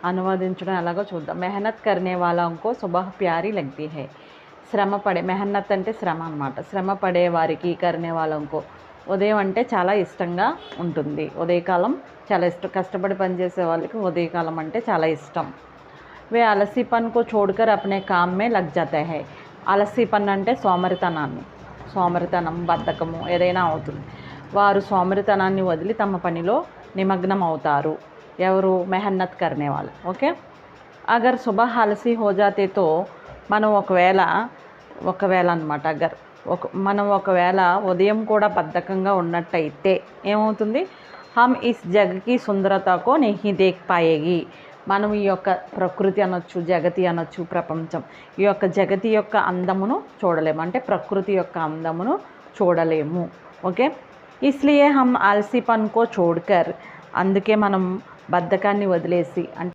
అనువదించడం ఎలాగో చూద్దాం. మెహనత్ కర్నే వాలాంకో సుబహ్ ప్యారీ లగ్తీ హై. శ్రమ పడే, మెహనత్ అంటే శ్రమ అనమాట. శ్రమ పడే వారికి, కర్నే వాలాంకో ఉదయం అంటే చాలా ఇష్టంగా ఉంటుంది. ఉదయకాలం చాలా ఇష్టం, కష్టపడి పనిచేసే వాళ్ళకి ఉదయకాలం అంటే చాలా ఇష్టం. వే ఆలస్యపన్ కో చోడ్కర్ అప్నే కామ్ మే లగ్ జాతే హై. ఆలస్యపన్ అంటే సోమరితనం, బద్ధకము ఏదైనా అవుతుంది. వారు సోమరితనాన్ని వదిలి తమ పనిలో నిమగ్నం అవుతారు. ఎవరు? మెహన్నత్ కర్నే వాళ్ళు. ఓకే. అగర్ సుబహ్ ఆలసీ హో జాతే తో మనం ఒకవేళ అనమాట, మనం ఒకవేళ ఉదయం కూడా బద్ధకంగా ఉన్నట్టయితే ఏమవుతుంది? హమ్ ఇస్ జగ్కి సుందరతకో నహీ దేఖ్ పాయేగి. మనం ఈ యొక్క ప్రకృతి అనొచ్చు, జగతి అనొచ్చు, ప్రపంచం, ఈ యొక్క జగతి యొక్క అందమును చూడలేము, అంటే ప్రకృతి యొక్క అందమును చూడలేము. ఓకే. ఇస్లియే హమ్ ఆలసీపన్ కో చోడ్కర్, అందుకే మనం బద్ధకాన్ని వదిలేసి, అంటే